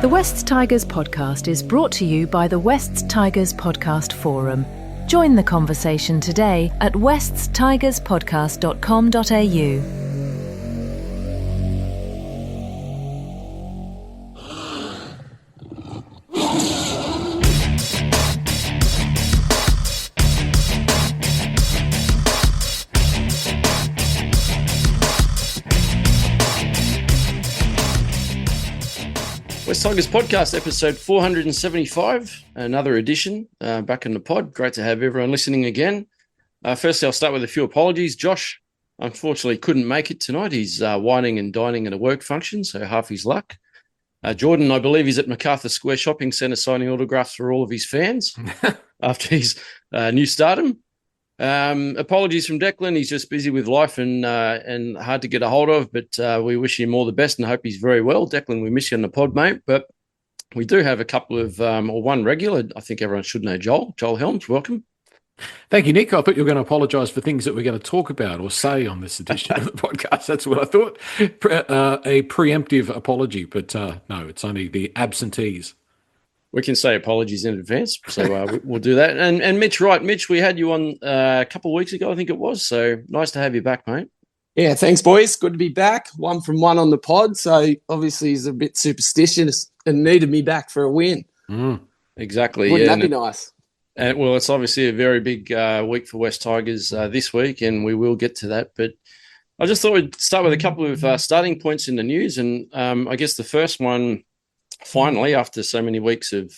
The Wests Tigers podcast is brought to you by the Wests Tigers Podcast Forum. Join the conversation today at weststigerspodcast.com.au. West Tigers Podcast, episode 475, another edition back in the pod. Great to have everyone listening again. Firstly, I'll start with a few apologies. Josh, unfortunately, couldn't make it tonight. He's whining and dining at a work function, so half his luck. Jordan, I believe he's at MacArthur Square Shopping Centre signing autographs for all of his fans after his new stardom. Apologies from Declan. He's just busy with life and hard to get a hold of, but we wish him all the best and hope he's very well. Declan, we miss you on the pod, mate, but we do have a couple of, or one regular. I think everyone should know Joel. Joel Helms, welcome. Thank you, Nick. I thought you were going to apologise for things that we're going to talk about or say on this edition of the podcast. That's what I thought. A preemptive apology, but no, it's only the absentees. We can say apologies in advance, so we'll do that. And Mitch, right, Mitch, we had you on a couple of weeks ago, I think it was, so nice to have you back, mate. Yeah, thanks, boys. Good to be back. 1 from 1 on the pod, so obviously he's a bit superstitious and needed me back for a win. Exactly. Wouldn't that be nice? Well, it's obviously a very big week for West Tigers this week, and we will get to that. But I just thought we'd start with a couple of starting points in the news, and I guess the first one, finally, after so many weeks of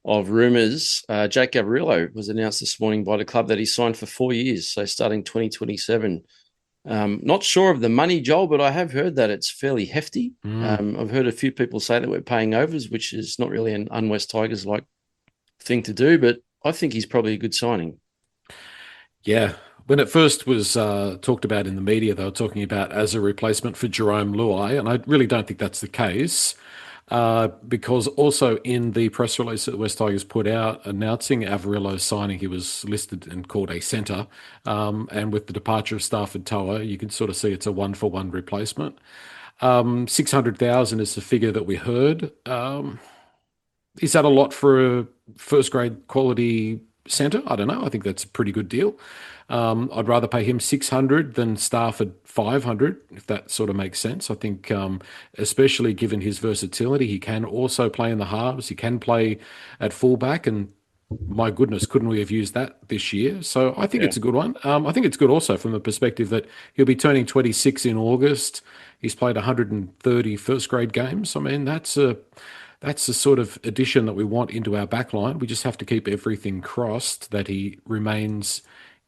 rumours, Jake Gabriello was announced this morning by the club that he signed for 4 years, so starting 2027. Not sure of the money, Joel, but I have heard that it's fairly hefty. I've heard a few people say that we're paying overs, which is not really an un-West Tigers-like thing to do, but I think he's probably a good signing. Yeah. When it first was talked about in the media, they were talking about as a replacement for Jerome Luai, and I really don't think that's the case. Because also in the press release that the West Tigers put out announcing Averillo's signing, he was listed and called a centre. And with the departure of Stafford Toa, you can sort of see it's a 1-for-1 replacement. 600,000 is the figure that we heard. Is that a lot for a first-grade quality centre? I don't know. I think that's a pretty good deal. I'd rather pay him 600 than Stafford 500, if that sort of makes sense. I think, especially given his versatility, he can also play in the halves. He can play at fullback, and my goodness, couldn't we have used that this year? So I think it's a good one. I think it's good also from the perspective that he'll be turning 26 in August. He's played 130 first-grade games. I mean, that's the sort of addition that we want into our backline. We just have to keep everything crossed that he remains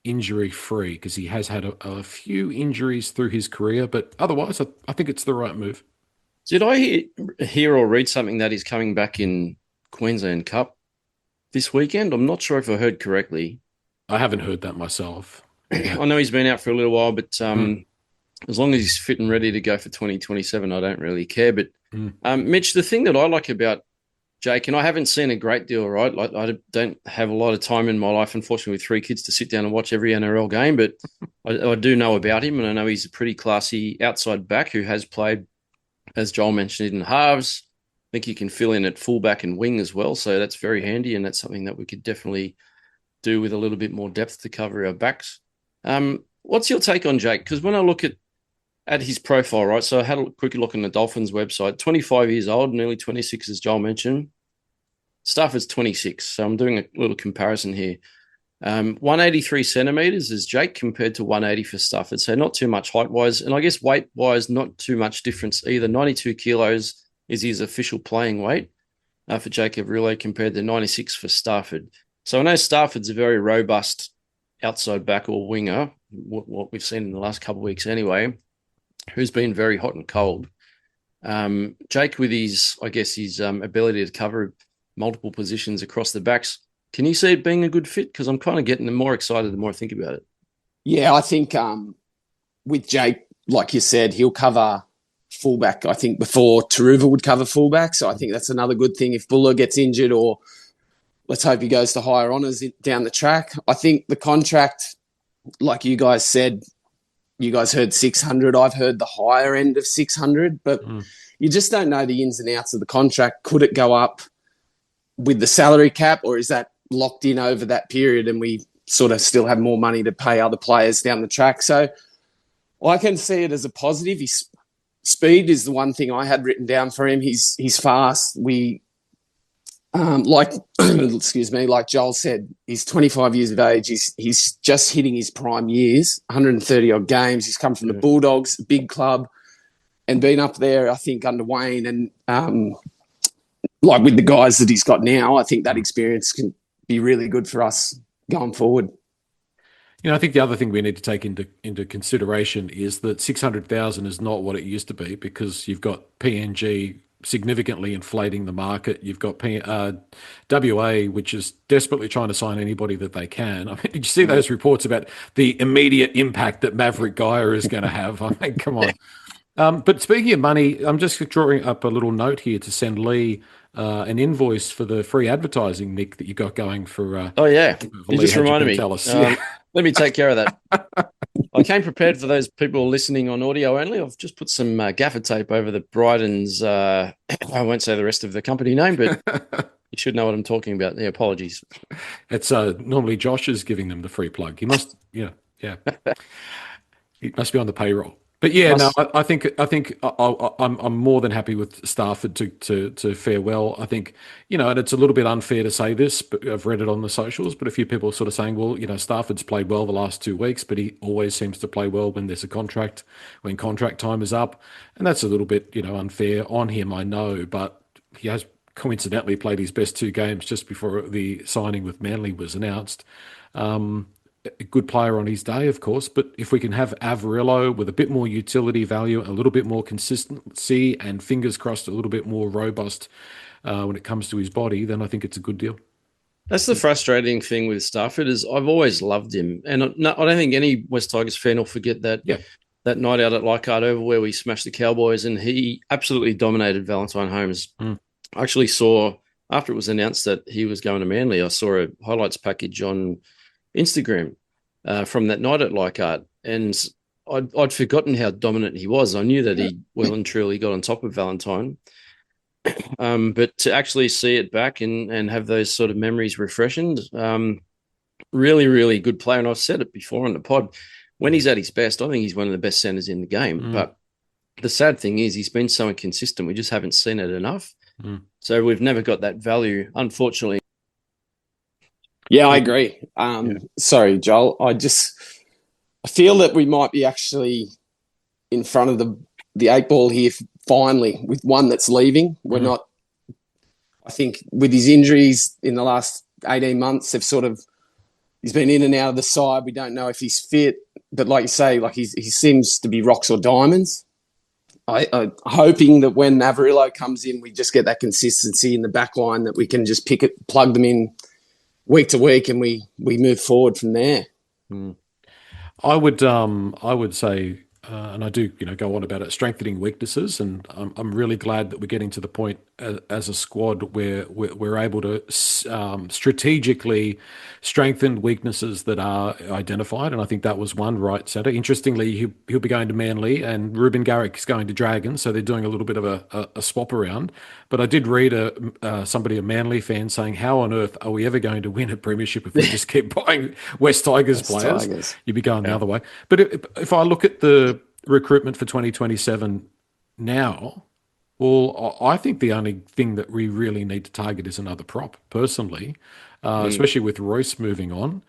injury-free, because he has had a few injuries through his career, but otherwise I think it's the right move. Did I hear or read something that he's coming back in Queensland Cup this weekend? I'm not sure if I heard correctly. I haven't heard that myself. I know he's been out for a little while, but as long as he's fit and ready to go for 2027, I don't really care. But Mitch, the thing that I like about Jake, and I haven't seen a great deal, right? Like, I don't have a lot of time in my life, unfortunately, with 3 kids to sit down and watch every NRL game, but I do know about him, and I know he's a pretty classy outside back who has played, as Joel mentioned, in halves. I think he can fill in at fullback and wing as well, so that's very handy, and that's something that we could definitely do with a little bit more depth to cover our backs. What's your take on Jake? Because when I look at his profile, right? So I had a quick look on the Dolphins website. 25 years old, nearly 26, as Joel mentioned. Stafford's 26, so I'm doing a little comparison here. 183 centimetres is Jake compared to 180 for Stafford, so not too much height-wise. And I guess weight-wise, not too much difference either. 92 kilos is his official playing weight for Jake Averillo compared to 96 for Stafford. So I know Stafford's a very robust outside back or winger, what we've seen in the last couple of weeks anyway, who's been very hot and cold. Jake, with his ability to cover multiple positions across the backs, can you see it being a good fit? Because I'm kind of getting more excited the more I think about it. Yeah, I think with Jake, like you said, he'll cover fullback, I think, before Taruva would cover fullback. So I think that's another good thing if Buller gets injured, or let's hope he goes to higher honours down the track. I think the contract, like you guys said, you guys heard 600. I've heard the higher end of 600, but you just don't know the ins and outs of the contract. Could it go up with the salary cap, or is that locked in over that period and we sort of still have more money to pay other players down the track? So I can see it as a positive. His speed is the one thing I had written down for him. He's fast. Like excuse me, like Joel said, he's 25 years of age. He's just hitting his prime years, 130 odd games. He's come from the Bulldogs, a big club, and been up there, I think, under Wayne, and like with the guys that he's got now, I think that experience can be really good for us going forward. I think the other thing we need to take into consideration is that 600,000 is not what it used to be, because you've got PNG significantly inflating the market. You've got WA, which is desperately trying to sign anybody that they can. I mean, did you see those reports about the immediate impact that Maverick Geyer is going to have? I mean, come on. But speaking of money, I'm just drawing up a little note here to send Lee an invoice for the free advertising, Nick, that you got going for. Oh, yeah. You Lee, just reminded me. Tell us. Let me take care of that. I came prepared for those people listening on audio only. I've just put some gaffer tape over the Bryden's. I won't say the rest of the company name, but you should know what I'm talking about. Yeah, apologies. It's normally Josh is giving them the free plug. He must, yeah. He must be on the payroll. But yeah, I think I'm more than happy with Stafford to fare well. I think, and it's a little bit unfair to say this, but I've read it on the socials, but a few people are sort of saying, well, Stafford's played well the last 2 weeks, but he always seems to play well when there's a contract, when contract time is up. And that's a little bit, unfair on him, I know, but he has coincidentally played his best 2 games just before the signing with Manly was announced. A good player on his day, of course, but if we can have Averillo with a bit more utility value, a little bit more consistency, and fingers crossed a little bit more robust when it comes to his body, then I think it's a good deal. That's the frustrating thing with Stafford, is I've always loved him, and I don't think any West Tigers fan will forget that that night out at Leichhardt Oval where we smashed the Cowboys, and he absolutely dominated Valentine Holmes. I actually saw, after it was announced that he was going to Manly, I saw a highlights package on Instagram from that night at Leichhardt, and I'd forgotten how dominant he was. I knew that he well and truly got on top of Valentine, but to actually see it back and have those sort of memories refreshened, really, really good player. And I've said it before on the pod, when he's at his best, I think he's one of the best centers in the game. But the sad thing is he's been so inconsistent, we just haven't seen it enough. So we've never got that value, unfortunately. Yeah, I agree. Sorry, Joel. I feel that we might be actually in front of the 8 ball here finally with one that's leaving. We're not, I think with his injuries in the last 18 months, he's been in and out of the side. We don't know if he's fit, but like you say, like he seems to be rocks or diamonds. I'm hoping that when Averillo comes in, we just get that consistency in the back line, that we can just plug them in week to week, and we move forward from there. I would say, and I do, go on about it, strengthening weaknesses, and I'm really glad that we're getting to the point as a squad where we're able to strategically strengthen weaknesses that are identified, and I think that was one right centre. Interestingly, he'll be going to Manly, and Ruben Garrick is going to Dragons, so they're doing a little bit of a swap around. But I did read a Manly fan saying, how on earth are we ever going to win a premiership if we just keep buying West Tigers players? You'd be going the other way. But if I look at the recruitment for 2027 now, well, I think the only thing that we really need to target is another prop, personally, especially with Royce moving on.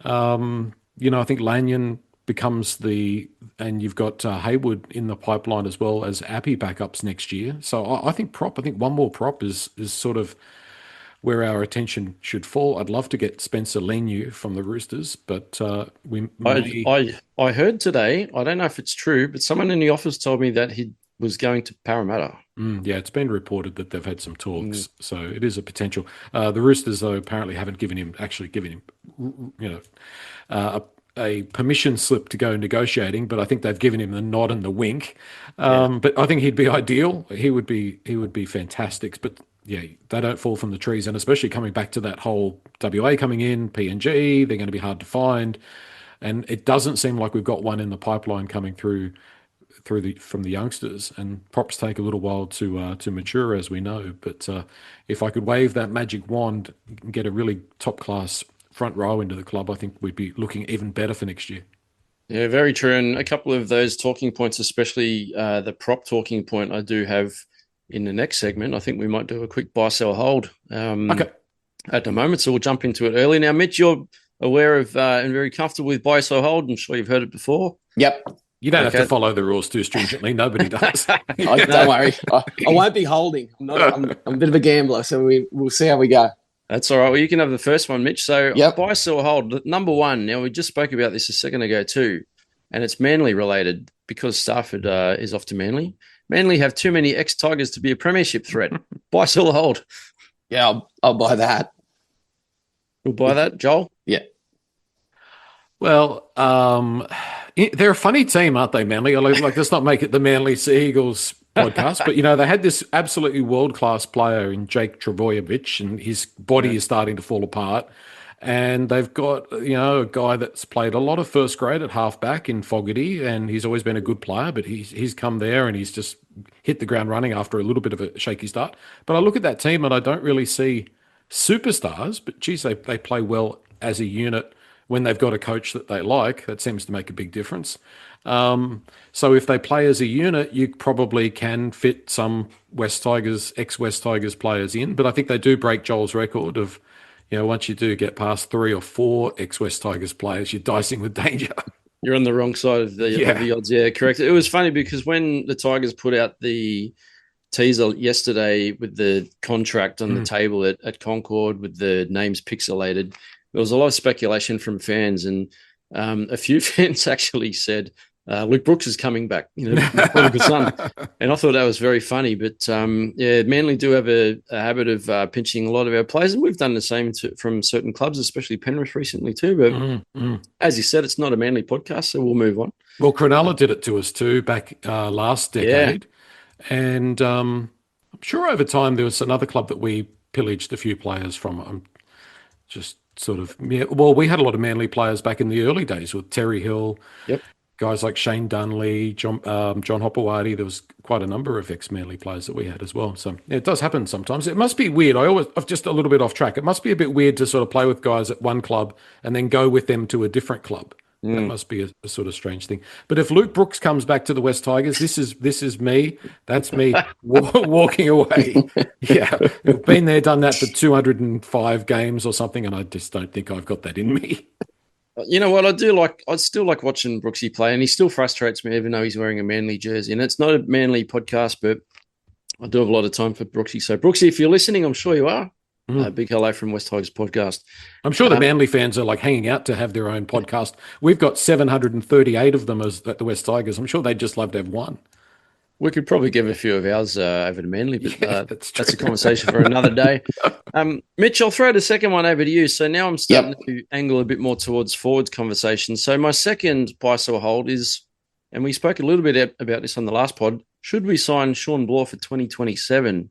I think Lanyon becomes and you've got Haywood in the pipeline as well as Appy backups next year. So I think one more prop is sort of where our attention should fall. I'd love to get Spencer Leniu from the Roosters, but I heard today, I don't know if it's true, but someone in the office told me that he was going to Parramatta. Yeah, it's been reported that they've had some talks, so it is a potential. The Roosters, though, apparently haven't given him a permission slip to go negotiating, but I think they've given him the nod and the wink. But I think he'd be ideal. He would be fantastic. But yeah, they don't fall from the trees, and especially coming back to that whole WA coming in, PNG, they're going to be hard to find, and it doesn't seem like we've got one in the pipeline coming through from the youngsters, and props take a little while to mature, as we know. But if I could wave that magic wand and get a really top class front row into the club, I think we'd be looking even better for next year. Yeah, very true. And a couple of those talking points, especially the prop talking point, I do have in the next segment. I think we might do a quick buy, sell, hold Okay. at the moment. So we'll jump into it early. Now, Mitch, you're aware of and very comfortable with buy, sell, hold. I'm sure you've heard it before. Yep. You don't have to follow the rules too stringently. Nobody does. Don't worry. I won't be holding. I'm a bit of a gambler, so we'll see how we go. That's all right. Well, you can have the first one, Mitch. So Yep. buy, sell, hold. Number one. Now, we just spoke about this a second ago too, and it's Manly related because Stafford is off to Manly. Manly have too many ex-Tigers to be a premiership threat. Buy, sell, hold. Yeah, I'll buy that. We'll buy that, Joel. Yeah. Well, they're a funny team, aren't they, Manly? Like, let's not make it the Manly Sea Eagles podcast, but, they had this absolutely world-class player in Jake Trbojevic, and his body is starting to fall apart. And they've got, a guy that's played a lot of first grade at halfback in Fogarty, and he's always been a good player, but he's come there and he's just hit the ground running after a little bit of a shaky start. But I look at that team and I don't really see superstars, but geez, they play well as a unit when they've got a coach that they like. That seems to make a big difference. So if they play as a unit, you probably can fit some ex-West Tigers players in, but I think they do break Joel's record of, once you do get past 3 or 4 ex-West Tigers players, you're dicing with danger. You're on the wrong side of the odds. Yeah, correct. It was funny because when the Tigers put out the teaser yesterday with the contract on the table at Concord with the names pixelated, there was a lot of speculation from fans, and a few fans actually said, Luke Brooks is coming back, prodigal son. And I thought that was very funny. But Manly do have a habit of pinching a lot of our players, and we've done the same from certain clubs, especially Penrith recently too. But as you said, it's not a Manly podcast, so we'll move on. Well, Cronulla did it to us too back last decade. Yeah. And I'm sure over time there was another club that we pillaged a few players from. I'm just sort of, we had a lot of Manly players back in the early days with Terry Hill. Yep. Guys like Shane Dunley, John Hopewadi. There was quite a number of ex-Manly players that we had as well. So it does happen sometimes. It must be weird. I'm just a little bit off track. It must be a bit weird to sort of play with guys at one club and then go with them to a different club. That must be a sort of strange thing. But if Luke Brooks comes back to the West Tigers, this is me. That's me walking away. Yeah, I've been there, done that for 205 games or something, and I just don't think I've got that in me. You know what? I still like watching Brooksy play, and he still frustrates me even though he's wearing a Manly jersey. And it's not a Manly podcast, but I do have a lot of time for Brooksy. So, Brooksy, if you're listening, I'm sure you are. Big hello from West Tigers podcast. I'm sure the Manly fans are like hanging out to have their own podcast. We've got 738 of them at the West Tigers. I'm sure they'd just love to have one. We could probably give a few of ours over to Manly, but that's a conversation for another day. Mitch, I'll throw the second one over to you. So now I'm starting to angle a bit more towards forwards conversation. So my second buy, sell, hold is, and we spoke a little bit about this on the last pod, should we sign Sean Bloor for 2027?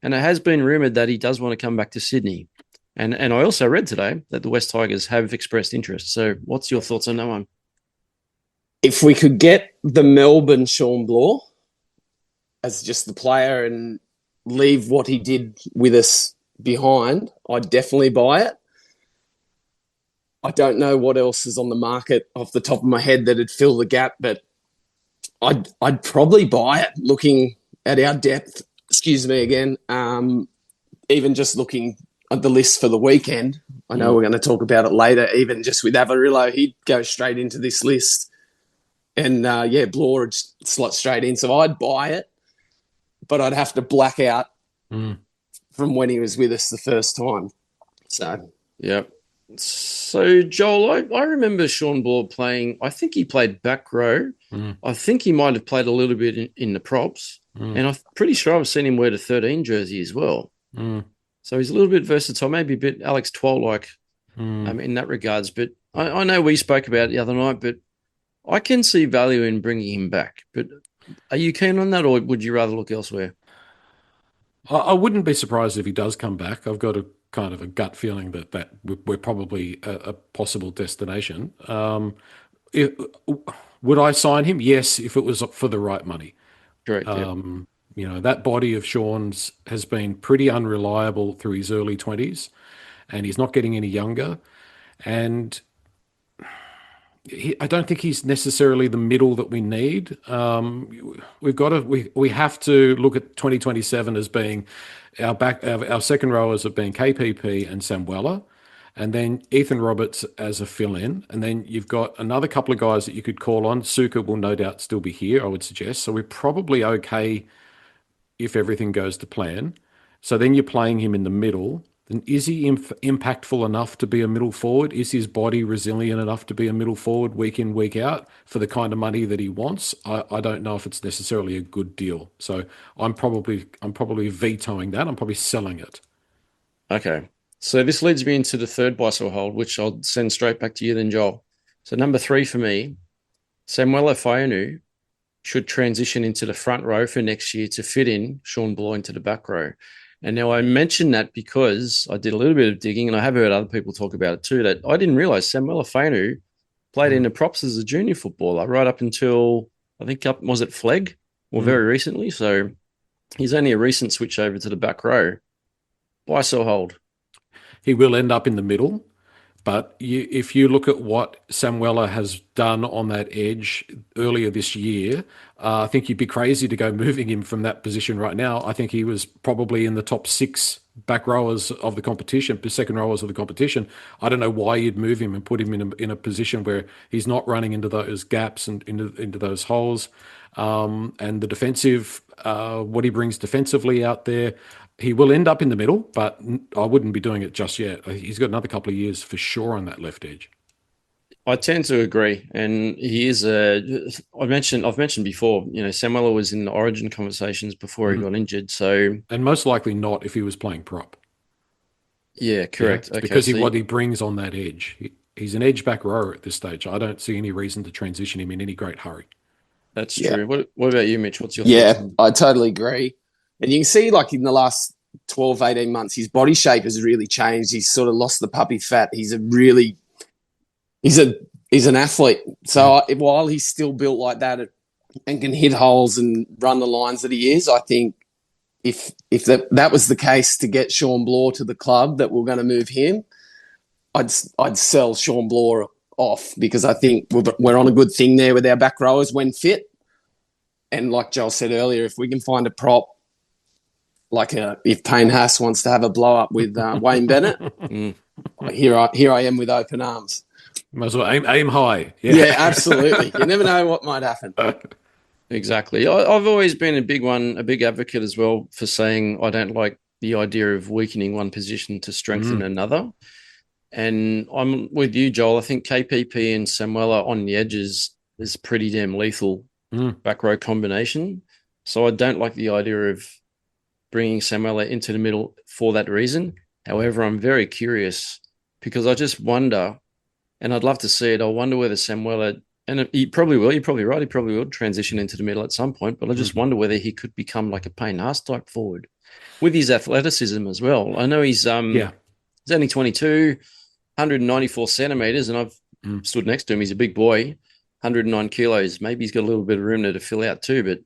And it has been rumoured that he does want to come back to Sydney. And I also read today that the West Tigers have expressed interest. So what's your thoughts on that one? If we could get the Melbourne Sean Bloor as just the player and leave what he did with us behind, I'd definitely buy it. I don't know what else is on the market off the top of my head that'd fill the gap, but I'd probably buy it looking at our depth. Excuse me again. Even just looking at the list for the weekend, I know we're going to talk about it later, even just with Avarillo, he'd go straight into this list. And, Bloor would slot straight in. So I'd buy it, but I'd have to black out from when he was with us the first time. So, yeah. So, Joel, I remember Sean Bloor playing, I think he played back row. I think he might have played a little bit in the props. And I'm pretty sure I've seen him wear the 13 jersey as well. So he's a little bit versatile, maybe a bit Alex Twal-like in that regards. But I know we spoke about it the other night, but I can see value in bringing him back. But are you keen on that, or would you rather look elsewhere? I wouldn't be surprised if he does come back. I've got a kind of a gut feeling that we're probably a possible destination. Would I sign him? Yes, if it was for the right money. Correct. Yeah. That body of Sean's has been pretty unreliable through his early 20s, and he's not getting any younger. And I don't think he's necessarily the middle that we need. We have to look at 2027 as being our second rowers have been KPP and Samuela, and then Ethan Roberts as a fill-in, and then you've got another couple of guys that you could call on. Suka will no doubt still be here, I would suggest. So we're probably okay if everything goes to plan. So then you're playing him in the middle. Then is he impactful enough to be a middle forward? Is his body resilient enough to be a middle forward week in, week out for the kind of money that he wants? I don't know if it's necessarily a good deal. So I'm probably vetoing that. I'm probably selling it. Okay. So this leads me into the third buy sell hold, which I'll send straight back to you then, Joel. So number 3 for me, Samuela Fayanu should transition into the front row for next year to fit in Sean Bloor into the back row. And now I mentioned that because I did a little bit of digging, and I have heard other people talk about it too, that I didn't realize Samuela Fayanu played in the props as a junior footballer right up until, I think, was it Flegg or very recently? So he's only a recent switch over to the back row. Buy, sell, hold. He will end up in the middle. But if you look at what Samuela has done on that edge earlier this year, I think you'd be crazy to go moving him from that position right now. I think he was probably in the top 6 back rowers of the competition, the second rowers of the competition. I don't know why you'd move him and put him in a position where he's not running into those gaps and into those holes. And the defensive, what he brings defensively out there, he will end up in the middle, but I wouldn't be doing it just yet. He's got another couple of years for sure on that left edge. I tend to agree, and he is I've mentioned before. Samuela was in the Origin conversations before he got injured. So, and most likely not if he was playing prop. Yeah, correct. Yeah, because what he brings on that edge, he's an edge back rower at this stage. I don't see any reason to transition him in any great hurry. That's true. What about you, Mitch? What's your thoughts? I totally agree. And you can see, like, in the last 12, 18 months, his body shape has really changed. He's sort of lost the puppy fat. He's an athlete. So while he's still built like that and can hit holes and run the lines that he is, I think if that was the case to get Sean Bloor to the club that we're going to move him, I'd sell Sean Bloor off, because I think we're on a good thing there with our back rowers when fit. And like Joel said earlier, if we can find a prop, like if Payne Haas wants to have a blow up with Wayne Bennett, here I am with open arms. Might as well aim high. Yeah, absolutely. You never know what might happen. Exactly. I've always been a big advocate as well for saying I don't like the idea of weakening one position to strengthen another. And I'm with you, Joel. I think KPP and Samuela on the edges is pretty damn lethal back row combination. So I don't like the idea of bringing Samuela into the middle for that reason. However, I'm very curious, because I just wonder, and I'd love to see it, I wonder whether Samuela, and he probably will, you're probably right, he probably will transition into the middle at some point, but I just wonder whether he could become like a Payne Haas type forward with his athleticism as well. I know he's only 22, 194 centimetres, and I've stood next to him. He's a big boy, 109 kilos. Maybe he's got a little bit of room there to fill out too, but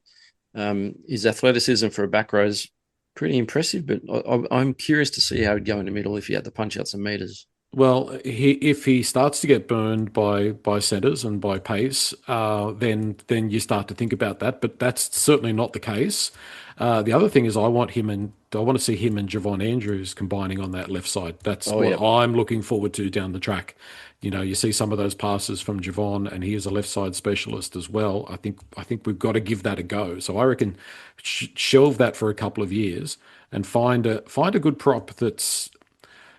his athleticism for a back row is pretty impressive. But I'm curious to see how he'd go in the middle if he had to punch out some meters. Well, if he starts to get burned by centres and by pace, then you start to think about that. But that's certainly not the case. The other thing is I want to see him and Javon Andrews combining on that left side. That's I'm looking forward to down the track. You see some of those passes from Javon, and he is a left side specialist as well. I think we've got to give that a go. So I reckon shelve that for a couple of years and find a good prop that's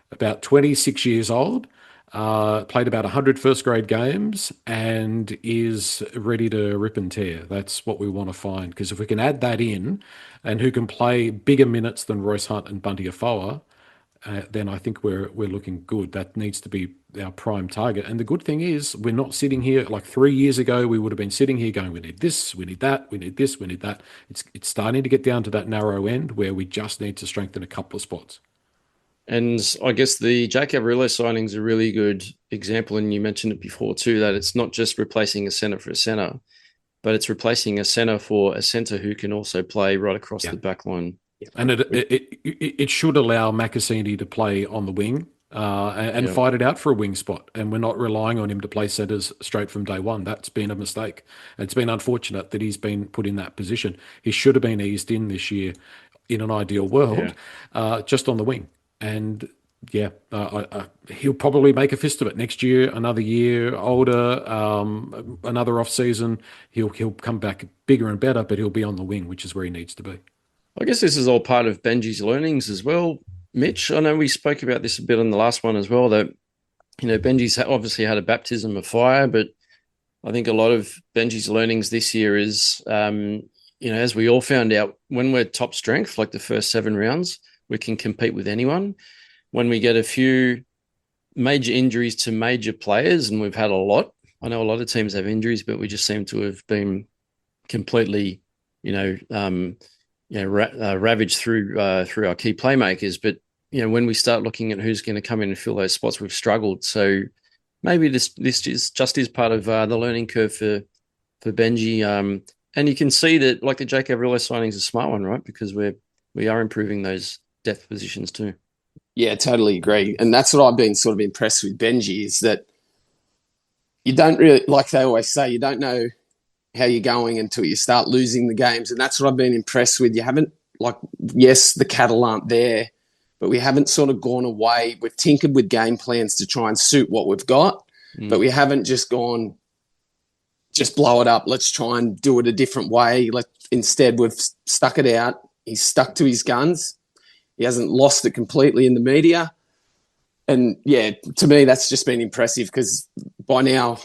about 26 years old, played about 100 first-grade games, and is ready to rip and tear. That's what we want to find, because if we can add that in, and who can play bigger minutes than Royce Hunt and Bunty Afoa, then I think we're looking good. That needs to be our prime target. And the good thing is we're not sitting here like 3 years ago. We would have been sitting here going, we need this, we need that, we need this, we need that. It's starting to get down to that narrow end where we just need to strengthen a couple of spots. And I guess the Jake Averillo signing is a really good example, and you mentioned it before too, that it's not just replacing a centre for a centre, but it's replacing a centre for a centre who can also play right across the back line. And it should allow Macassini to play on the wing and fight it out for a wing spot. And we're not relying on him to play centres straight from day one. That's been a mistake. It's been unfortunate that he's been put in that position. He should have been eased in this year in an ideal world, just on the wing. And he'll probably make a fist of it next year, another year older, another off season. He'll come back bigger and better, but he'll be on the wing, which is where he needs to be. I guess this is all part of Benji's learnings as well, Mitch. I know we spoke about this a bit on the last one as well, that, Benji's obviously had a baptism of fire, but I think a lot of Benji's learnings this year is, as we all found out, when we're top strength, like the first 7 rounds, we can compete with anyone. When we get a few major injuries to major players, and we've had a lot, I know a lot of teams have injuries, but we just seem to have been completely, ravaged through our key playmakers. But, when we start looking at who's going to come in and fill those spots, we've struggled. So maybe this is part of the learning curve for Benji. And you can see that, like, the Jake Averillo signing is a smart one, right? Because we are improving those depth positions too. Yeah, totally agree. And that's what I've been sort of impressed with Benji, is that you don't really, like they always say, you don't know how you're going until you start losing the games. And that's what I've been impressed with. You haven't, yes, the cattle aren't there, but we haven't sort of gone away. We've tinkered with game plans to try and suit what we've got, but we haven't just gone, just blow it up. Let's try and do it a different way. Instead, we've stuck it out. He's stuck to his guns. He hasn't lost it completely in the media. And, to me, that's just been impressive, because by now,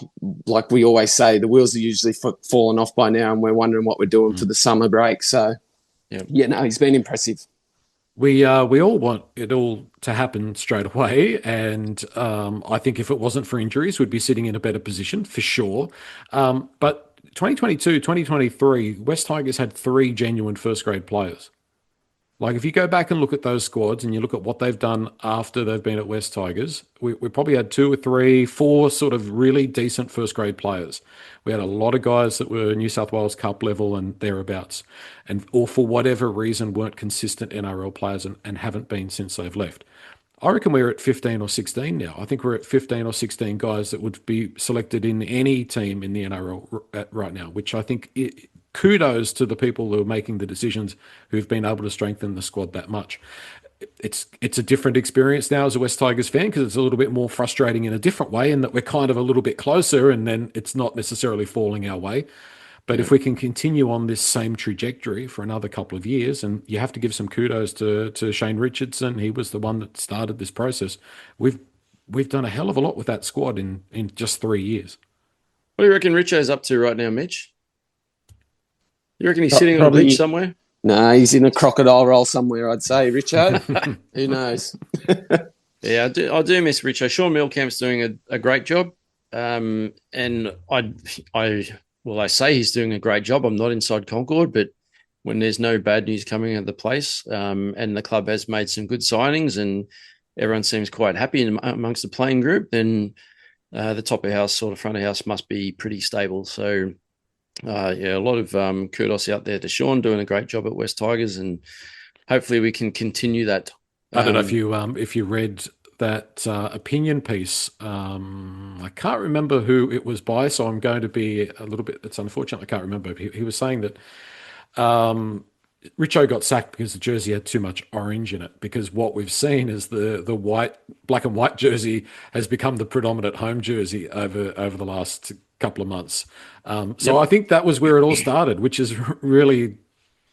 like we always say, the wheels are usually falling off by now, and we're wondering what we're doing for the summer break. So, he's been impressive. We all want it all to happen straight away, and I think if it wasn't for injuries, we'd be sitting in a better position for sure. But 2022, 2023, West Tigers had 3 genuine first-grade players. Like, if you go back and look at those squads and you look at what they've done after they've been at West Tigers, we probably had 2 or 3, 4 sort of really decent first-grade players. We had a lot of guys that were New South Wales Cup level and thereabouts, or for whatever reason weren't consistent NRL players and haven't been since they've left. I reckon we're at 15 or 16 now. I think we're at 15 or 16 guys that would be selected in any team in the NRL right now, which I think kudos to the people who are making the decisions, who've been able to strengthen the squad that much. It's a different experience now as a West Tigers fan, because it's a little bit more frustrating in a different way, in that we're kind of a little bit closer and then it's not necessarily falling our way. But if we can continue on this same trajectory for another couple of years, and you have to give some kudos to Shane Richardson, he was the one that started this process. We've done a hell of a lot with that squad in just 3 years. What do you reckon Richo's up to right now, Mitch? You reckon he's sitting on a beach somewhere? No, he's in a crocodile roll somewhere, I'd say, Richo. Who knows? Yeah, I do miss Richo. Sean Milcamp's doing a great job. And I say he's doing a great job. I'm not inside Concord, but when there's no bad news coming out of the place, and the club has made some good signings and everyone seems quite happy amongst the playing group, then the top of house, sort of front of house, must be pretty stable. So, a lot of kudos out there to Sean, doing a great job at West Tigers, and hopefully we can continue that. I don't know if you read that opinion piece. I can't remember who it was by, so I'm going to be a little bit. It's unfortunate I can't remember. He was saying that Richo got sacked because the jersey had too much orange in it, because what we've seen is the black and white jersey has become the predominant home jersey over the last couple of months. So I think that was where it all started, which is really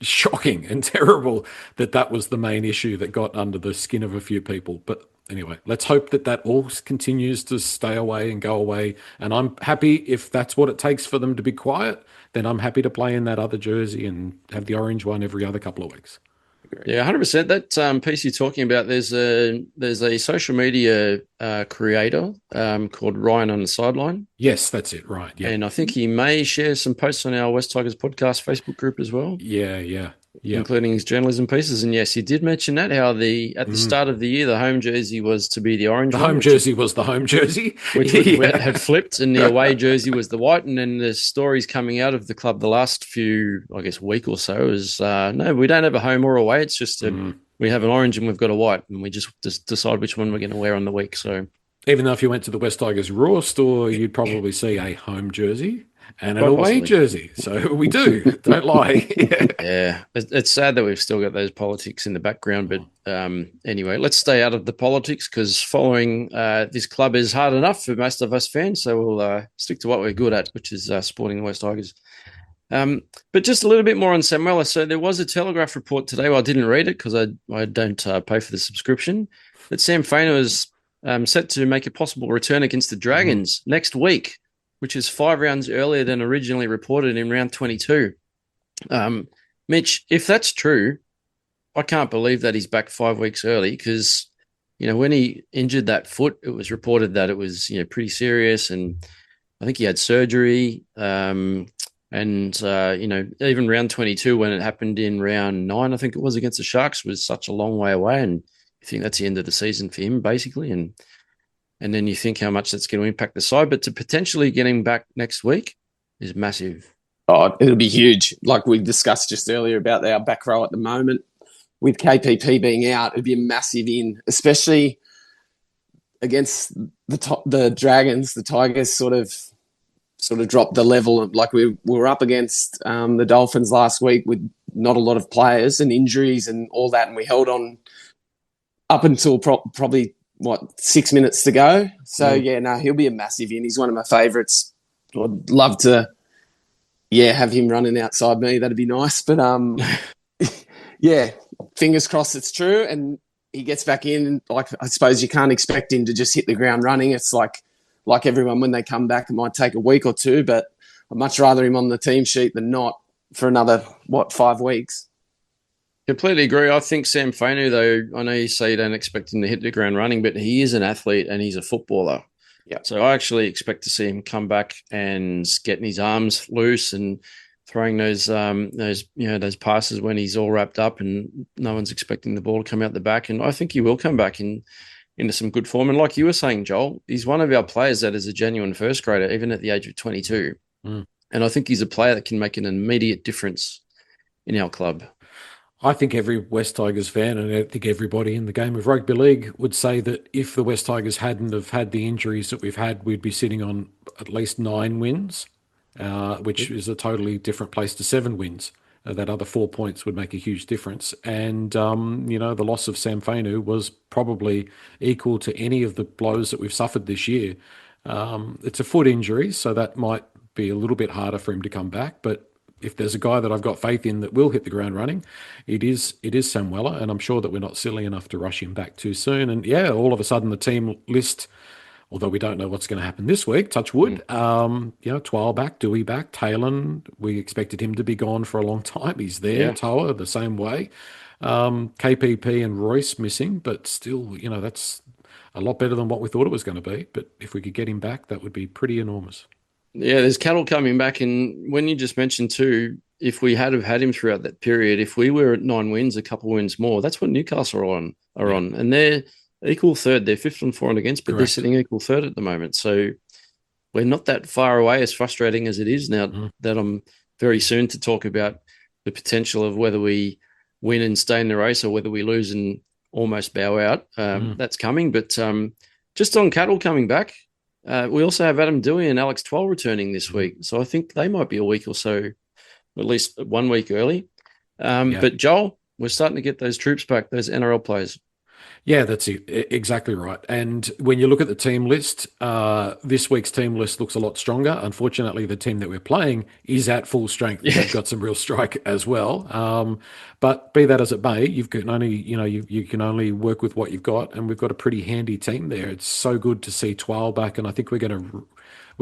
shocking and terrible that was the main issue that got under the skin of a few people. But anyway, let's hope that all continues to stay away and go away. And I'm happy if that's what it takes for them to be quiet, then I'm happy to play in that other jersey and have the orange one every other couple of weeks. Yeah, 100%. That piece you're talking about, there's a social media creator called Ryan on the Sideline. Yes, that's it, right. Yeah. And I think he may share some posts on our West Tigers podcast Facebook group as well. Yeah. including his journalism pieces. And yes, he did mention that, how at the start of the year, the home jersey was to be the orange The one. home jersey was the home jersey. Which had flipped, and the away jersey was the white. And then the stories coming out of the club the last few, I guess, week or so is, no, we don't have a home or away. It's just we have an orange and we've got a white, and we just decide which one we're going to wear on the week. So even though if you went to the West Tigers Raw store, you'd probably see a home jersey and an Quite away possibly. jersey. So we do. Don't lie. yeah, it's sad that we've still got those politics in the background. But anyway, let's stay out of the politics, because following this club is hard enough for most of us fans. So we'll stick to what we're good at, which is supporting the West Tigers. But just a little bit more on Samuela. So there was a Telegraph report today. Well, I didn't read it because I don't pay for the subscription. That Sam Faino is set to make a possible return against the Dragons next week, which is 5 rounds earlier than originally reported in round 22. Mitch, if that's true, I can't believe that he's back 5 weeks early, because, when he injured that foot, it was reported that it was, pretty serious, and I think he had surgery. And even round 22, when it happened in round 9, I think it was, against the Sharks, was such a long way away, and you think that's the end of the season for him, basically, and then you think how much that's going to impact the side. But to potentially get him back next week is massive. Oh, it'll be huge. Like we discussed just earlier about our back row at the moment, with KPP being out, it'd be a massive in, especially against the Dragons. The Tigers sort of dropped the level of, like, we were up against the Dolphins last week with not a lot of players and injuries and all that, and we held on up until probably 6 minutes to go. So he'll be a massive in. He's one of my favourites. I'd love to, have him running outside me. That'd be nice. But fingers crossed it's true, and he gets back in. Like, I suppose you can't expect him to just hit the ground running. It's like everyone, when they come back, it might take a week or two, but I'd much rather him on the team sheet than not for another 5 weeks. Completely agree. I think Sam Fainu, though, I know you say you don't expect him to hit the ground running, but he is an athlete and he's a footballer. Yeah. So I actually expect to see him come back and getting his arms loose and throwing those passes when he's all wrapped up and no one's expecting the ball to come out the back. And I think he will come back into some good form. And like you were saying, Joel, he's one of our players that is a genuine first grader, even at the age of 22. And I think he's a player that can make an immediate difference in our club. I think every West Tigers fan, and I think everybody in the game of rugby league, would say that if the West Tigers hadn't have had the injuries that we've had, we'd be sitting on at least 9 wins, which is a totally different place to 7 wins. That other 4 points would make a huge difference. And, the loss of Sam Fainu was probably equal to any of the blows that we've suffered this year. It's a foot injury, so that might be a little bit harder for him to come back, but if there's a guy that I've got faith in that will hit the ground running, it is Samuela, and I'm sure that we're not silly enough to rush him back too soon. And all of a sudden the team list, although we don't know what's going to happen this week, touch wood, Twal back, Dewey back, Talon, we expected him to be gone for a long time. He's there, Toa the same way. KPP and Royce missing, but still, that's a lot better than what we thought it was going to be. But if we could get him back, that would be pretty enormous. Yeah, there's Cattle coming back. And when you just mentioned too, if we had have had him throughout that period, if we were at 9 wins, a couple wins more, that's what Newcastle are on. And they're equal third. They're 5th and 4 and against, but They're sitting equal third at the moment. So we're not that far away, as frustrating as it is now that I'm very soon to talk about the potential of whether we win and stay in the race or whether we lose and almost bow out. That's coming. But just on Cattle coming back, we also have Adam Dewey and Alex Twal returning this week. So I think they might be a week or so, at least 1 week early. But Joel, we're starting to get those troops back, those NRL players. Yeah, that's exactly right. And when you look at the team list, this week's team list looks a lot stronger. Unfortunately, the team that we're playing is at full strength. Yeah. They've got some real strike as well. But be that as it may, you can only work with what you've got, and we've got a pretty handy team there. It's so good to see Twal back, and I think we're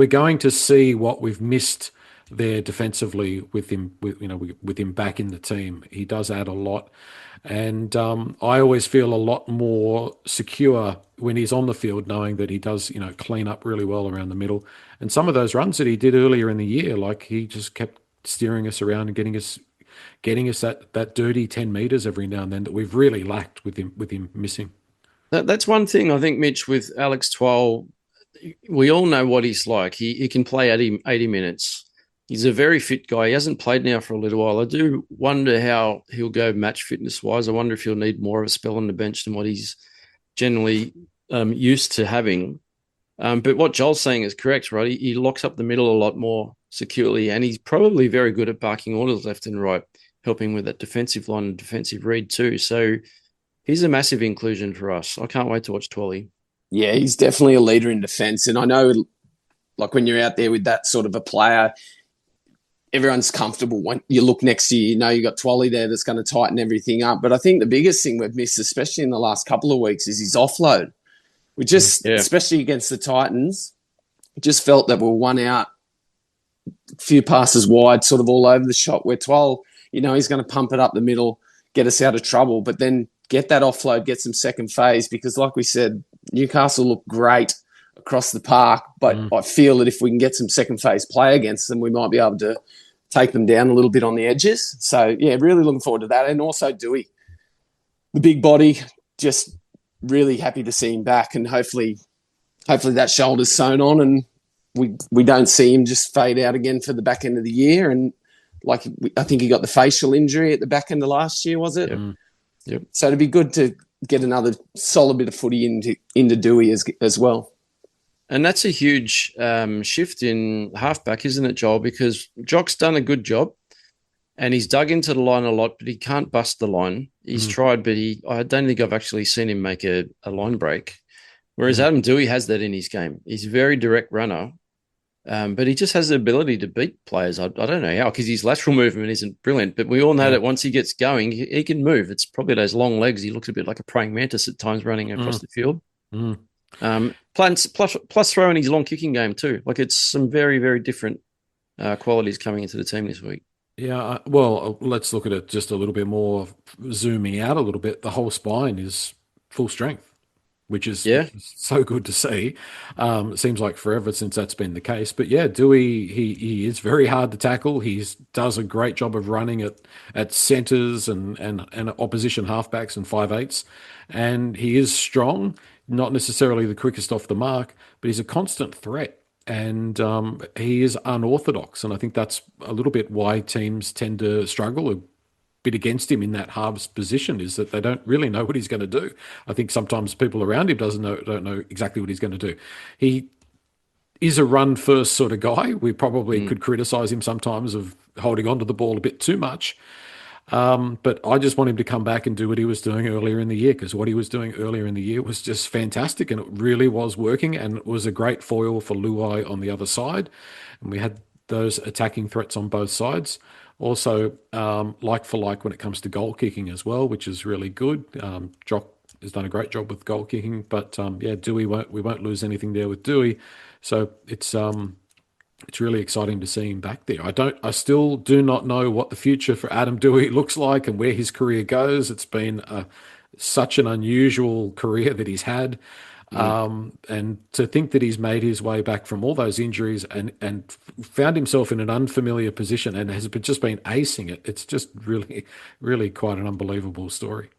going to see what we've missed there defensively with him back in the team. He does add a lot. And I always feel a lot more secure when he's on the field, knowing that he does, clean up really well around the middle. And some of those runs that he did earlier in the year, like he just kept steering us around and getting us getting us that dirty 10 metres every now and then that we've really lacked with him missing. That's one thing I think, Mitch, with Alex Twal. We all know what he's like. He can play 80 minutes. He's a very fit guy. He hasn't played now for a little while. I do wonder how he'll go match fitness-wise. I wonder if he'll need more of a spell on the bench than what he's generally used to having. But what Joel's saying is correct, right? He locks up the middle a lot more securely, and he's probably very good at barking orders left and right, helping with that defensive line and defensive read too. So he's a massive inclusion for us. I can't wait to watch Twally. Yeah, he's definitely a leader in defence. And I know, like, when you're out there with that sort of a player, everyone's comfortable. When you look next to you, you know you got Twally there that's going to tighten everything up. But I think the biggest thing we've missed, especially in the last couple of weeks, is his offload. We just, especially against the Titans, just felt that we were one out, a few passes wide, sort of all over the shop, where Twal, you know, he's going to pump it up the middle, get us out of trouble, but then get that offload, get some second phase, because like we said, Newcastle look great across the park, but I feel that if we can get some second phase play against them, we might be able to take them down a little bit on the edges. So, yeah, really looking forward to that. And also Dewey, the big body, just really happy to see him back, and hopefully that shoulder's sewn on and we don't see him just fade out again for the back end of the year. And I think he got the facial injury at the back end of last year, was it? Yep. So it'd be good to get another solid bit of footy into Dewey as well. And that's a huge shift in halfback, isn't it, Joel? Because Jock's done a good job and he's dug into the line a lot, but he can't bust the line. He's tried, but I don't think I've actually seen him make a line break. Whereas Adam Dewey has that in his game. He's a very direct runner, but he just has the ability to beat players. I don't know how, because his lateral movement isn't brilliant, but we all know that once he gets going, he can move. It's probably those long legs. He looks a bit like a praying mantis at times running across the field. Plus throwing his long kicking game too. Like, it's some very, very different qualities coming into the team this week. Yeah, well, let's look at it just a little bit more, zooming out a little bit. The whole spine is full strength, which is so good to see. It seems like forever since that's been the case. But yeah, Dewey, he is very hard to tackle. He does a great job of running at centres and opposition halfbacks and 5/8s. And he is strong, not necessarily the quickest off the mark, but he's a constant threat. And he is unorthodox. And I think that's a little bit why teams tend to struggle a bit against him in that halves position, is that they don't really know what he's going to do. I think sometimes people around him don't know exactly what he's going to do. He is a run-first sort of guy. We probably could criticise him sometimes of holding onto the ball a bit too much. But I just want him to come back and do what he was doing earlier in the year, because what he was doing earlier in the year was just fantastic, and it really was working, and it was a great foil for Luai on the other side. And we had those attacking threats on both sides. Also, like for like when it comes to goal kicking as well, which is really good. Jock has done a great job with goal kicking, but Dewey we won't lose anything there with Dewey. So it's really exciting to see him back there. I still do not know what the future for Adam Dewey looks like and where his career goes. It's been such an unusual career that he's had. And to think that he's made his way back from all those injuries and found himself in an unfamiliar position and has just been acing it. It's just really, really quite an unbelievable story.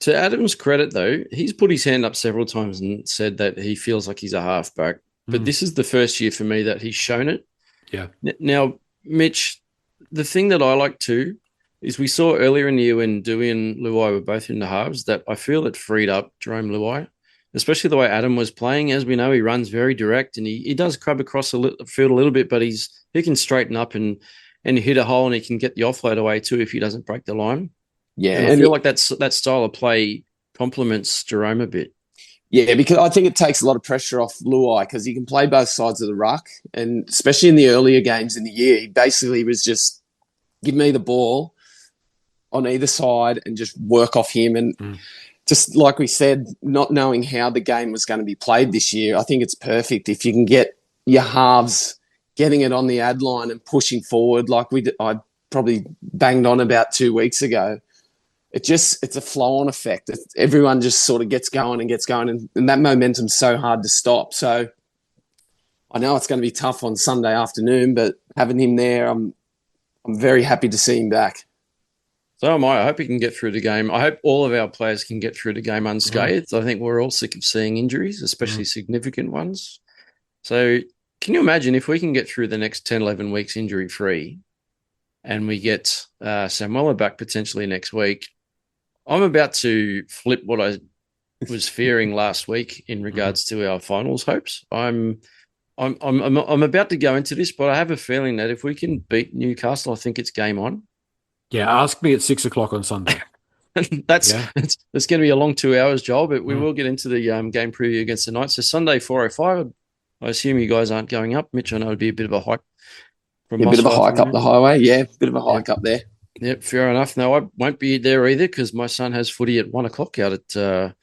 To Adam's credit, though, he's put his hand up several times and said that he feels like he's a halfback. But this is the first year for me that he's shown it. Yeah. Now, Mitch, the thing that I like too is we saw earlier in the year when Dewey and Luai were both in the halves that I feel it freed up Jerome Luai, especially the way Adam was playing. As we know, he runs very direct and he does crab across the field a little bit, but he can straighten up and hit a hole, and he can get the offload away too if he doesn't break the line. Yeah, and I feel like that style of play complements Jerome a bit. Yeah, because I think it takes a lot of pressure off Luai, because he can play both sides of the ruck. And especially in the earlier games in the year, he basically was just give me the ball on either side and just work off him. And just like we said, not knowing how the game was going to be played this year, I think it's perfect if you can get your halves getting it on the ad line and pushing forward like I probably banged on about 2 weeks ago. It's a flow-on effect. Everyone just sort of gets going, and that momentum's so hard to stop. So I know it's going to be tough on Sunday afternoon, but having him there, I'm very happy to see him back. So am I. I hope he can get through the game. I hope all of our players can get through the game unscathed. I think we're all sick of seeing injuries, especially significant ones. So can you imagine if we can get through the next 10, 11 weeks injury-free and we get Samuela back potentially next week? I'm about to flip what I was fearing last week in regards to our finals hopes. I'm about to go into this, but I have a feeling that if we can beat Newcastle, I think it's game on. Yeah, ask me at 6 o'clock on Sunday. It's going to be a long 2 hours, Joel, but we will get into the game preview against the Knights. So Sunday, 4:05. I assume you guys aren't going up. Mitch, I know it'd be a bit of a hike. A bit of a hike up the highway. Yeah, bit of a hike up there. Yep, fair enough. No, I won't be there either because my son has footy at 1 o'clock out at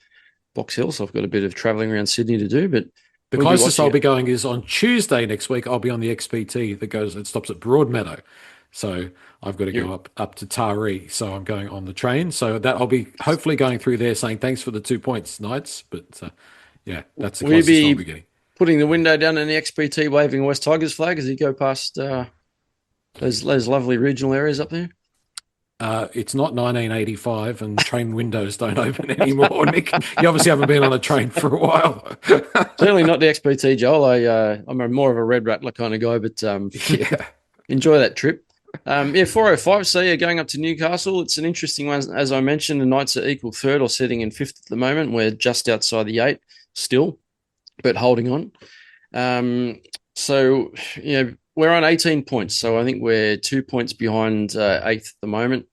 Box Hill, so I've got a bit of travelling around Sydney to do. But the closest I'll be going is on Tuesday next week. I'll be on the XPT that stops at Broadmeadow. So I've got to go up to Taree. So I'm going on the train. So that I'll be hopefully going through there saying thanks for the 2 points, Knights. But that's the closest I'll be getting. Putting the window down in the XPT, waving a West Tigers flag as you go past those lovely regional areas up there? It's not 1985 and train windows don't open anymore, Nick. You obviously haven't been on a train for a while. Certainly not the XPT, Joel. I'm more of a red rattler kind of guy, but enjoy that trip. 4:05. So you're going up to Newcastle. It's an interesting one. As I mentioned, the Knights are equal third or sitting in fifth at the moment. We're just outside the 8 still, but holding on. So we're on 18 points. So I think we're 2 points behind 8th at the moment.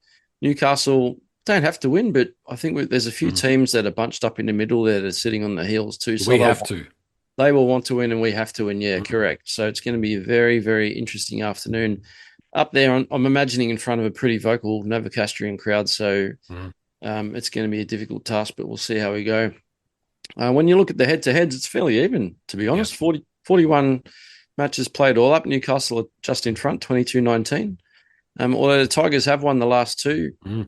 Newcastle don't have to win, but I think there's a few teams that are bunched up in the middle there that are sitting on the heels too. So we have to. They will want to win and we have to win. Yeah, correct. So it's going to be a very, very interesting afternoon. Up there, I'm imagining in front of a pretty vocal Novocastrian crowd. So it's going to be a difficult task, but we'll see how we go. When you look at the head-to-heads, it's fairly even, to be honest. 41 matches played all up. Newcastle are just in front, 22-19. Although the Tigers have won the last 2,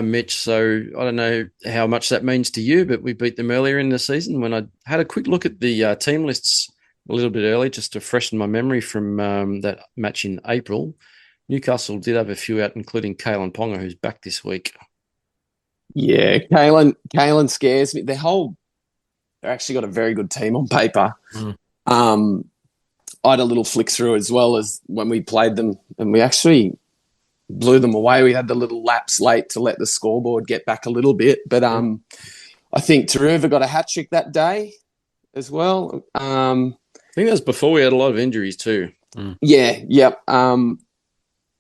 Mitch. So I don't know how much that means to you, but we beat them earlier in the season. When I had a quick look at the team lists a little bit early, just to freshen my memory from that match in April, Newcastle did have a few out, including Kalen Ponga, who's back this week. Yeah, Kalen scares me. They've actually got a very good team on paper. I had a little flick through as well as when we played them, and we actually blew them away. We had the little lapse late to let the scoreboard get back a little bit. But I think Taruva got a hat-trick that day as well. I think that was before we had a lot of injuries too. Yeah, yep.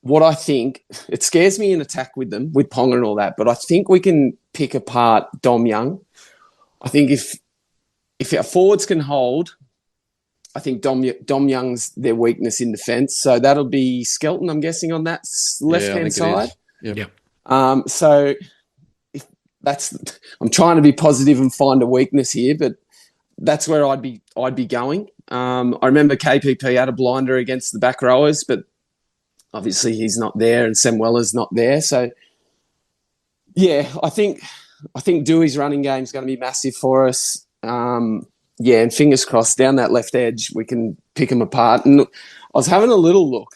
What I think, it scares me in attack with them, with Ponga and all that, but I think we can pick apart Dom Young. I think if our forwards can hold, I think Dom Young's their weakness in defence. So that'll be Skelton, I'm guessing, on that left-hand side. Yep. So I'm trying to be positive and find a weakness here, but that's where I'd be going. I remember KPP had a blinder against the back rowers, but obviously he's not there and Samuela's not there. So, yeah, I think Dewey's running game is going to be massive for us. And fingers crossed, down that left edge, we can pick them apart. And I was having a little look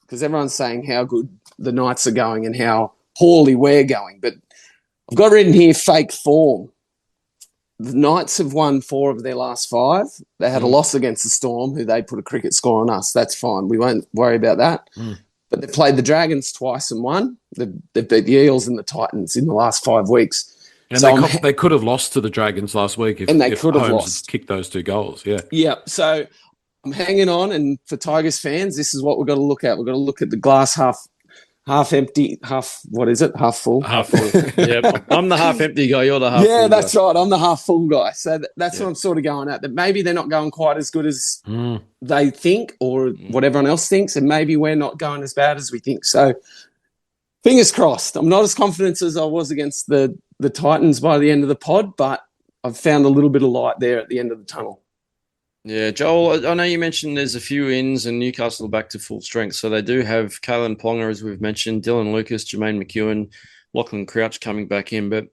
because everyone's saying how good the Knights are going and how poorly we're going. But I've got written here fake form. The Knights have won 4 of their last 5. They had a loss against the Storm, who they put a cricket score on us. That's fine. We won't worry about that. But they played the Dragons twice and won. They've beat the Eels and the Titans in the last 5 weeks. And so they could have lost to the Dragons last week if Holmes had kicked those 2 goals. Yeah. So I'm hanging on, and for Tigers fans, this is what we've got to look at. We've got to look at the glass half empty, half full. Half full. Yeah, I'm the half empty guy. You're the half full guy. Yeah, that's right. I'm the half full guy. So that's what I'm sort of going at. That maybe they're not going quite as good as they think or what everyone else thinks, and maybe we're not going as bad as we think. So fingers crossed. I'm not as confident as I was against the Titans by the end of the pod, but I've found a little bit of light there at the end of the tunnel. Yeah, Joel, I know you mentioned there's a few ins and Newcastle back to full strength. So they do have Kalen Ponga, as we've mentioned, Dylan Lucas, Jermaine McEwen, Lachlan Crouch coming back in. But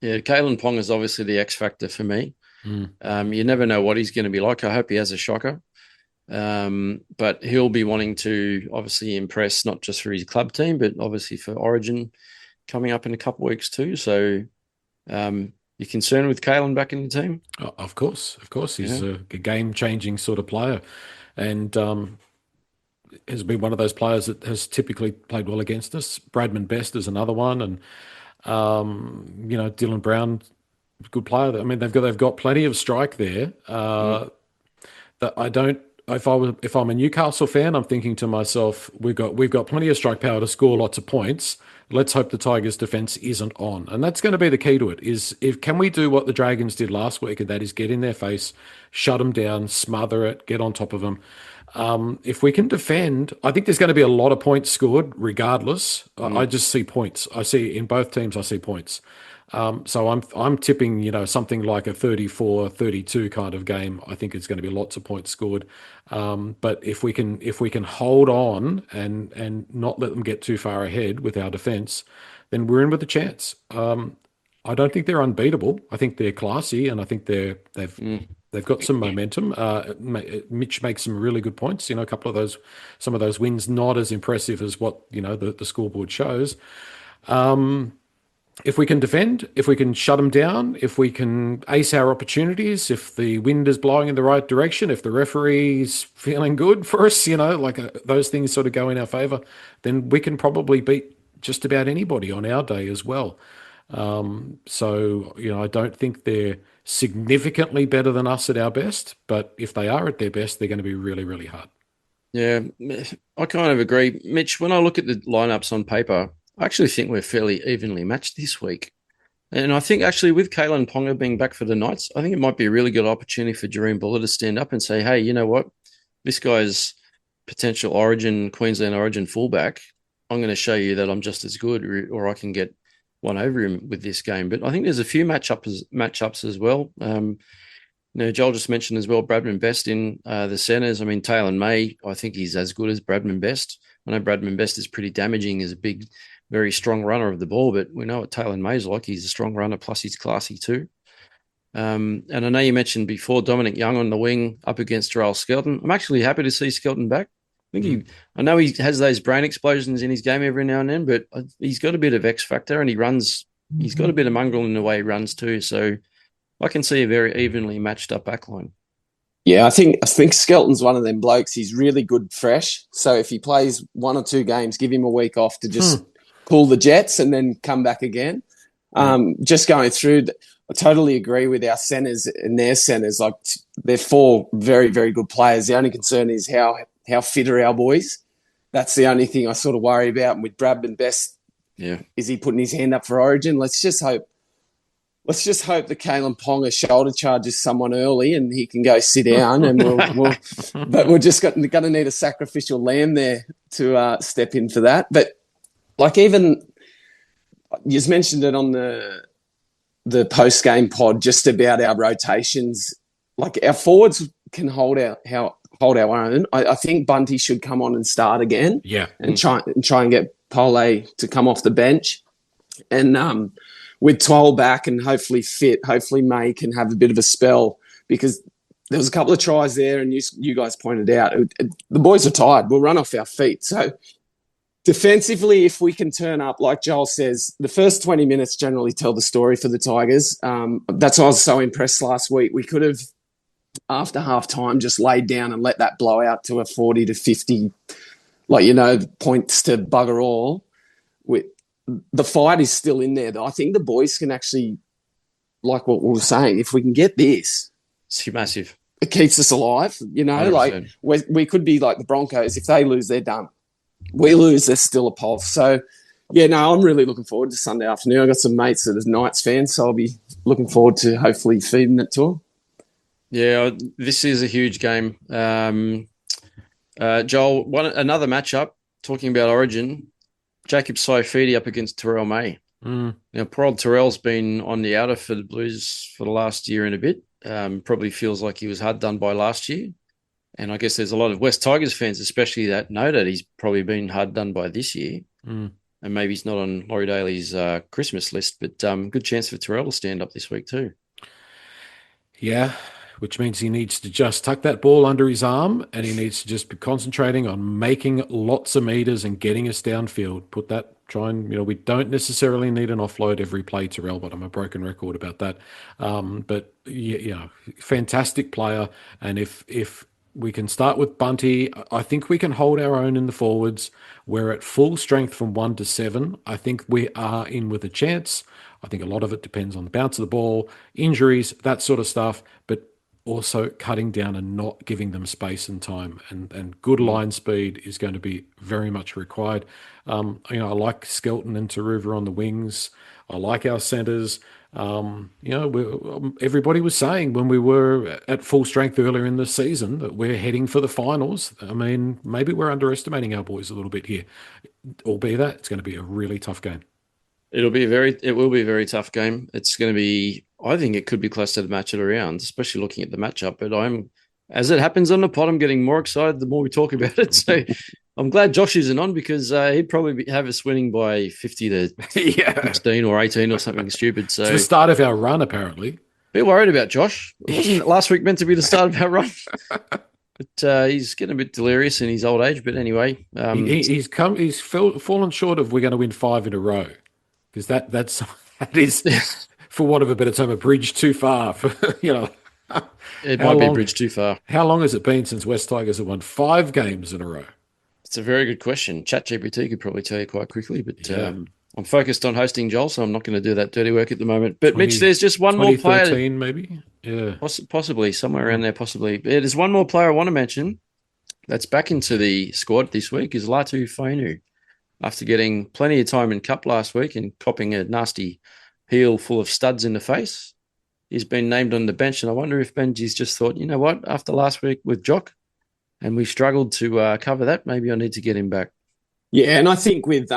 yeah, Kalen Ponga is obviously the X factor for me. You never know what he's going to be like. I hope he has a shocker. But he'll be wanting to obviously impress, not just for his club team, but obviously for Origin. coming up in a couple of weeks too. So, you concerned with Kalen back in the team? Oh, of course. He's a game-changing sort of player, and has been one of those players that has typically played well against us. Bradman Best is another one, and Dylan Brown, good player. I mean, they've got plenty of strike there. That I don't. If I'm a Newcastle fan, I'm thinking to myself, we've got plenty of strike power to score lots of points. Let's hope the Tigers' defense isn't on, and that's going to be the key to it. Can we do what the Dragons did last week, and that is get in their face, shut them down, smother it, get on top of them. If we can defend, I think there's going to be a lot of points scored regardless. I just see points. I see in both teams, I see points. So I'm tipping, something like a 34-32 kind of game. I think it's going to be lots of points scored. But if we can hold on and not let them get too far ahead with our defense, then we're in with a chance. I don't think they're unbeatable. I think they're classy, and I think they've got some momentum. Mitch makes some really good points. Some of those wins not as impressive as what the scoreboard shows. If we can defend, if we can shut them down, if we can ace our opportunities, if the wind is blowing in the right direction, if the referee's feeling good for us, those things sort of go in our favour, then we can probably beat just about anybody on our day as well. I don't think they're significantly better than us at our best, but if they are at their best, they're going to be really, really hard. Yeah, I kind of agree. Mitch, when I look at the lineups on paper, I actually think we're fairly evenly matched this week. And I think actually with Kalen Ponga being back for the Knights, I think it might be a really good opportunity for Jahream Buller to stand up and say, hey, you know what? This guy's potential Queensland Origin fullback. I'm going to show you that I'm just as good, or I can get one over him with this game. But I think there's a few matchups as well. Joel just mentioned as well Bradman Best in the centres. I mean, Taylor May, I think he's as good as Bradman Best. I know Bradman Best is pretty damaging as a big, very strong runner of the ball, but we know what Taylor May's like. He's a strong runner, plus he's classy too. And I know you mentioned before Dominic Young on the wing up against Terrell Skelton. I'm actually happy to see Skelton back. I know he has those brain explosions in his game every now and then, but he's got a bit of X factor, and he's got a bit of mongrel in the way he runs too. So I can see a very evenly matched up backline. Yeah, I think Skelton's one of them blokes. He's really good fresh. So if he plays 1 or 2 games, give him a week off to just pull the jets and then come back again. Just going through, I totally agree with our centres and their centres. Like, they're 4 very, very good players. The only concern is how fit are our boys. That's the only thing I sort of worry about. And with Bradman Best, is he putting his hand up for Origin? Let's just hope that Kalen Ponga shoulder charges someone early and he can go sit down, and but we're just going to need a sacrificial lamb there to step in for that. But like, even you just mentioned it on the post game pod just about our rotations. Like, our forwards can hold our own. I think Bunty should come on and start again. Yeah, and try and get Pole to come off the bench, and with Toll back and hopefully fit, hopefully May can have a bit of a spell, because there was a couple of tries there, and you guys pointed out the boys are tired. We'll run off our feet. So defensively, if we can turn up, like Joel says, the first 20 minutes generally tell the story for the Tigers. That's why I was so impressed last week. We could have, after half time, just laid down and let that blow out to a 40 to 50, points to bugger all. The fight is still in there. I think the boys can actually, like what we were saying, if we can get this, it's massive. It keeps us alive. 100%. Like, we could be like the Broncos. If they lose, they're done. We lose, there's still a pulse. So, I'm really looking forward to Sunday afternoon. I've got some mates that are Knights fans, so I'll be looking forward to hopefully feeding it to them. Yeah, this is a huge game. Joel, another matchup, talking about Origin, Jacob Saifidi up against Terrell May. Now, poor old Terrell's been on the outer for the Blues for the last year and a bit. Probably feels like he was hard done by last year. And I guess there's a lot of West Tigers fans, especially, that know that he's probably been hard done by this year. And maybe he's not on Laurie Daly's Christmas list, but good chance for Terrell to stand up this week too. Yeah, which means he needs to just tuck that ball under his arm, and he needs to just be concentrating on making lots of meters and getting us downfield. Put we don't necessarily need an offload every play, Terrell, but I'm a broken record about that. But yeah, fantastic player. And if we can start with Bunty, I think we can hold our own in the forwards. We're at full strength from 1 to 7. I think we are in with a chance. I think a lot of it depends on the bounce of the ball, injuries, that sort of stuff. But also cutting down and not giving them space and time, and good line speed is going to be very much required. I like Skelton and Taruva on the wings. I like our centres. Everybody was saying when we were at full strength earlier in the season that we're heading for the finals. I mean, maybe we're underestimating our boys a little bit here. Albeit that it's going to be a really tough game. It will be a very tough game. It's going to be, I think it could be close to the match of the round, especially looking at the matchup. But as it happens on the pod, I'm getting more excited the more we talk about it. So I'm glad Josh isn't on, because he'd probably have us winning by 50 to 16 or 18 or something stupid. So it's the start of our run, apparently. A bit worried about Josh. Wasn't last week meant to be the start of our run? But he's getting a bit delirious in his old age. But anyway, he's fallen short of we're going to win 5 in a row. Because that is, for want of a better term, a bridge too far. It might be a bridge too far. How long has it been since West Tigers have won 5 games in a row? It's a very good question. ChatGPT could probably tell you quite quickly, but I'm focused on hosting Joel, so I'm not going to do that dirty work at the moment. But Mitch, there's just one more player. 2013 maybe? Yeah. Possibly, somewhere around there, possibly. There's one more player I want to mention that's back into the squad this week is Latu Fainu. After getting plenty of time in Cup last week and copping a nasty heel full of studs in the face, he's been named on the bench. And I wonder if Benji's just thought, you know what, after last week with Jock, and we struggled to cover that, maybe I need to get him back. Yeah, and I think with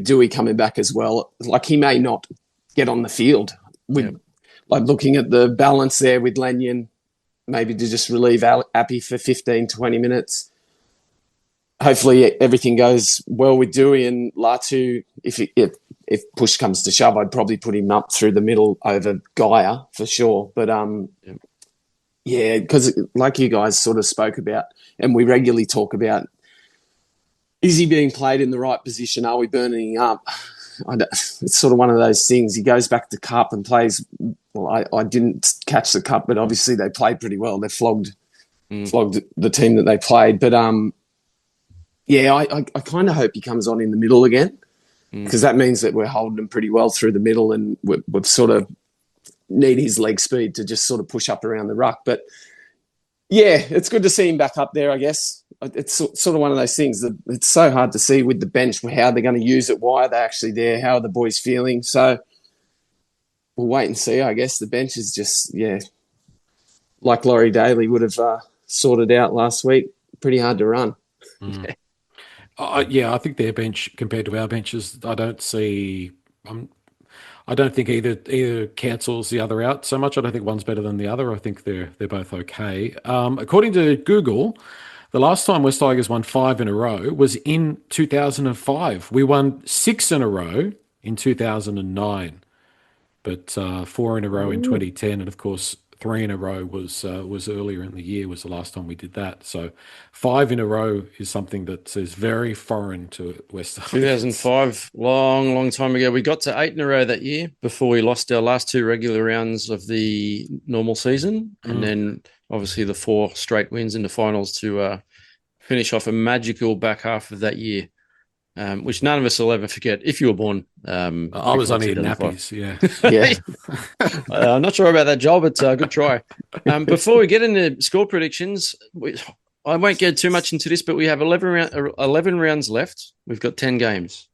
Dewey coming back as well, like he may not get on the field. Like looking at the balance there with Lanyon, maybe to just relieve Appy for 15, 20 minutes. Hopefully everything goes well with Dewey and Latu. If push comes to shove, I'd probably put him up through the middle over Gaia for sure. But because like you guys sort of spoke about, and we regularly talk about, is he being played in the right position? Are we burning up? It's sort of one of those things. He goes back to Cup and plays. Well, I didn't catch the Cup, but obviously they played pretty well. They flogged the team that they played, but I kind of hope he comes on in the middle again, because that means that we're holding him pretty well through the middle, and we've sort of need his leg speed to just sort of push up around the ruck. But yeah, it's good to see him back up there, I guess. It's sort of one of those things that it's so hard to see with the bench how they're going to use it. Why are they actually there? How are the boys feeling? So we'll wait and see, I guess. The bench is just, like Laurie Daly would have sorted out last week, pretty hard to run. I think their bench compared to our benches, I don't think either cancels the other out so much. I don't think one's better than the other. I think they're both okay. According to Google, the last time West Tigers won 5 in a row was in 2005. We won 6 in a row in 2009, but 4 in a row in 2010, and of course 3 in a row was earlier in the year, was the last time we did that. So 5 in a row is something that is very foreign to West Tigers. 2005, long time ago. We got to 8 in a row that year before we lost our last 2 regular rounds of the normal season. And then obviously the 4 straight wins in the finals to finish off a magical back half of that year. Which none of us will ever forget. If you were born, I was only in nappies. I'm not sure about that, Joel, but good try. Before we get into score predictions, I won't get too much into this, but we have 11 rounds left. We've got 10 games.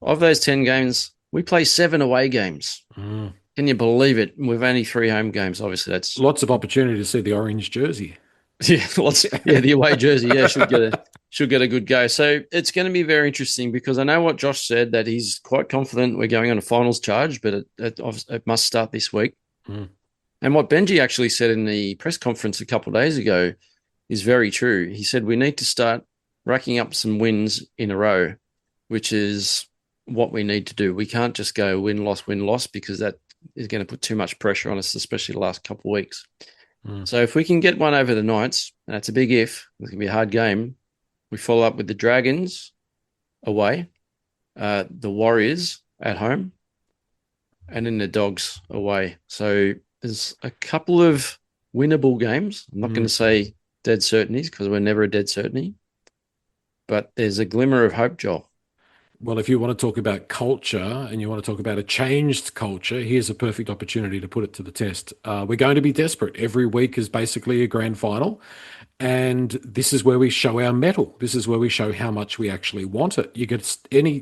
Of those 10 games, we play 7 away games. Can you believe it? We've only 3 home games. Obviously, that's lots of opportunity to see the orange jersey. The away jersey. Yeah, should get a good go. So it's going to be very interesting, because I know what Josh said, that he's quite confident we're going on a finals charge, but it must start this week. And what Benji actually said in the press conference a couple of days ago is very true. He said we need to start racking up some wins in a row, which is what we need to do. We can't just go win, loss, because that is going to put too much pressure on us, especially the last couple of weeks. So if we can get one over the Knights, and that's a big if, it's going to be a hard game, we follow up with the Dragons away, the Warriors at home, and then the Dogs away. So there's a couple of winnable games. I'm not going to say dead certainties because we're never a dead certainty, but there's a glimmer of hope, Joel. Well, if you want to talk about culture and you want to talk about a changed culture, here's a perfect opportunity to put it to the test. We're going to be desperate. Every week is basically a grand final. And this is where we show our mettle. This is where we show how much we actually want it.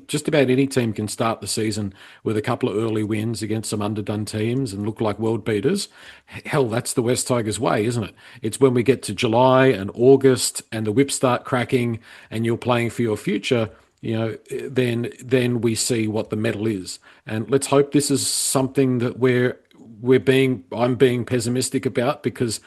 Just about any team can start the season with a couple of early wins against some underdone teams and look like world beaters. Hell, that's the West Tigers way, isn't it? It's when we get to July and August and the whips start cracking and you're playing for your future, then we see what the medal is. And let's hope this is something that I'm being pessimistic about, because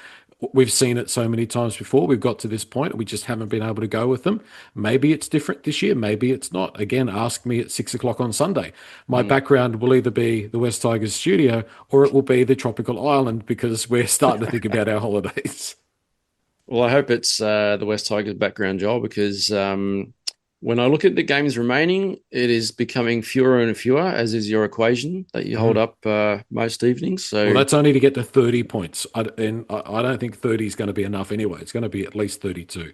we've seen it so many times before. We've got to this point. We just haven't been able to go with them. Maybe it's different this year. Maybe it's not. Again, ask me at 6 o'clock on Sunday. My background will either be the West Tigers studio or it will be the tropical island, because we're starting to think about our holidays. Well, I hope it's the West Tigers background, Joel, because when I look at the games remaining, it is becoming fewer and fewer, as is your equation that you hold up most evenings. So, well, that's only to get to 30 points. And I don't think 30 is going to be enough anyway. It's going to be at least 32.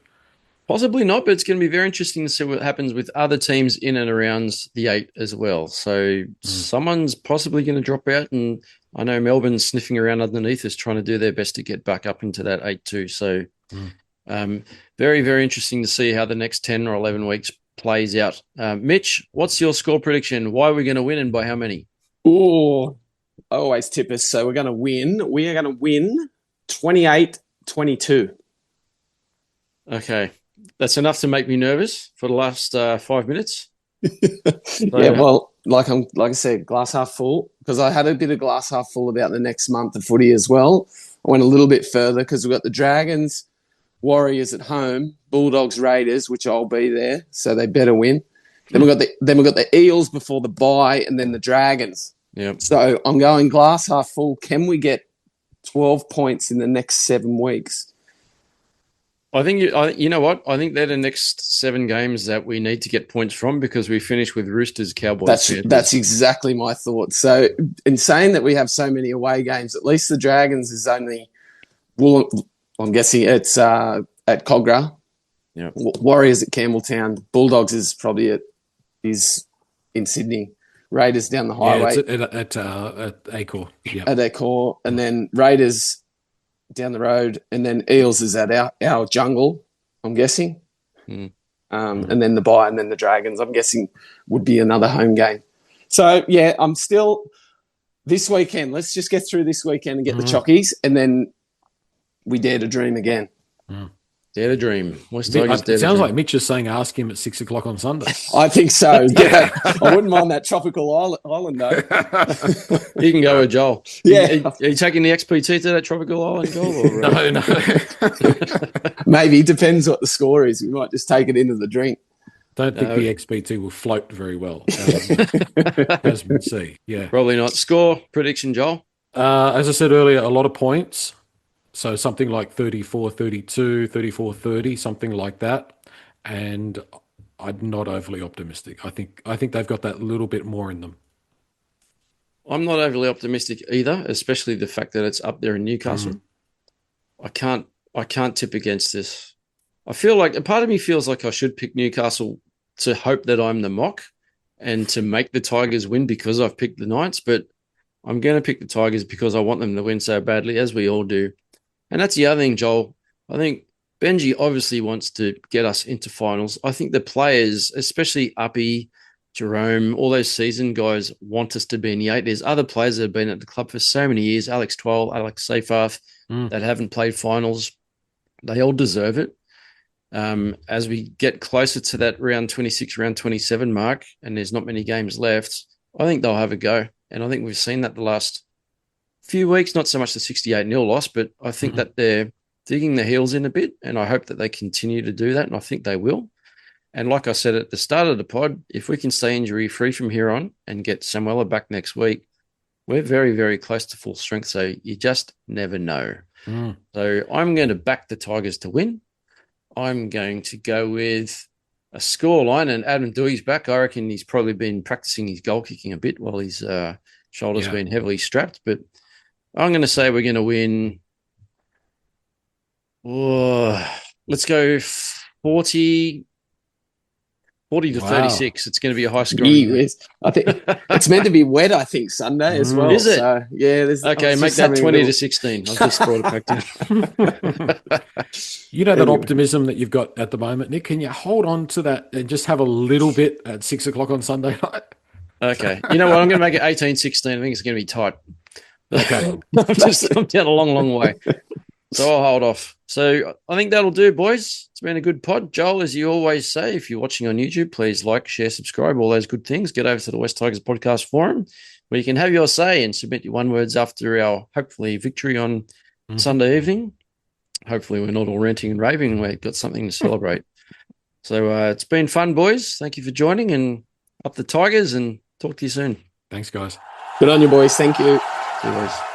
Possibly not, but it's going to be very interesting to see what happens with other teams in and around the 8 as well. So someone's possibly going to drop out, and I know Melbourne's sniffing around underneath us trying to do their best to get back up into that 8 too. So very, very interesting to see how the next 10 or 11 weeks plays out. Mitch, what's your score prediction? Why are we going to win and by how many? Oh, I always tip us. So we're going to win. We are going to win 28-22. Okay. That's enough to make me nervous for the last 5 minutes. Yeah, well, like I said, glass half full, because I had a bit of glass half full about the next month of footy as well. I went a little bit further because we've got the Dragons, Warriors at home, Bulldogs, Raiders, which I'll be there, so they better win. Then we've got the Eels before the bye, and then the Dragons. Yep. So I'm going glass half full. Can we get 12 points in the next 7 weeks? I think you know what? I think they're the next 7 games that we need to get points from, because we finish with Roosters, Cowboys. That's exactly my thought. So in saying that we have so many away games, at least the Dragons is only, well, I'm guessing it's at Cogra. Yeah. Warriors at Campbelltown. Bulldogs is is in Sydney. Raiders down the highway. Yeah, it's at Acor. Yeah. At Acor. And then Raiders down the road, and then Eels is at our jungle, I'm guessing. And then the bye, and then the Dragons, I'm guessing, would be another home game. So, yeah, I'm still this weekend. Let's just get through this weekend and get the chockies, and then we dare to dream again. Dare to dream. It sounds like Mitch is saying ask him at 6 o'clock on Sunday. I think so. Yeah. I wouldn't mind that tropical island though. You can go with Joel. Yeah. Are you taking the XPT to that tropical island, Joel? Or, No. Maybe. Depends what the score is. We might just take it into the drink. Don't think the XPT will float very well. As we see. Yeah. Probably not. Score prediction, Joel? As I said earlier, a lot of points. So something like 34-32, 34-30, something like that. And I'm not overly optimistic. I think they've got that little bit more in them. I'm not overly optimistic either, especially the fact that it's up there in Newcastle. I can't tip against this. I feel like a part of me feels like I should pick Newcastle to hope that I'm the mock and to make the Tigers win because I've picked the Knights, but I'm going to pick the Tigers because I want them to win so badly, as we all do. And that's the other thing, Joel. I think Benji obviously wants to get us into finals. I think the players, especially Uppy, Jerome, all those seasoned guys want us to be in the 8. There's other players that have been at the club for so many years, Alex Twell, Alex Seyfarth, that haven't played finals. They all deserve it. As we get closer to that round 26, round 27 mark, and there's not many games left, I think they'll have a go. And I think we've seen that the last few weeks, not so much the 68-0 loss, but I think that they're digging their heels in a bit, and I hope that they continue to do that, and I think they will. And like I said at the start of the pod, if we can stay injury-free from here on and get Samuela back next week, we're very, very close to full strength, so you just never know. So I'm going to back the Tigers to win. I'm going to go with a score line, and Adam Dewey's back. I reckon he's probably been practicing his goal kicking a bit while his shoulder's been heavily strapped. But I'm going to say we're going to win. Oh, let's go 40 to 36. It's going to be a high scoring. I think it's meant to be wet, I think, Sunday as well. Is it? So, yeah. Okay, make that 20 to 16. I've just brought it back down. You know that optimism that you've got at the moment, Nick? Can you hold on to that and just have a little bit at 6 o'clock on Sunday night? Okay. You know what? I'm going to make it 18-16. I think it's going to be tight. Okay. I've just come down a long, long way. So I'll hold off. So I think that'll do, boys. It's been a good pod. Joel, as you always say, if you're watching on YouTube, please like, share, subscribe, all those good things. Get over to the West Tigers Podcast Forum where you can have your say and submit your one words after our hopefully victory on Sunday evening. Hopefully we're not all ranting and raving and we've got something to celebrate. So it's been fun, boys. Thank you for joining, and up the Tigers, and talk to you soon. Thanks, guys. Good on you, boys. Thank you. See you, boys.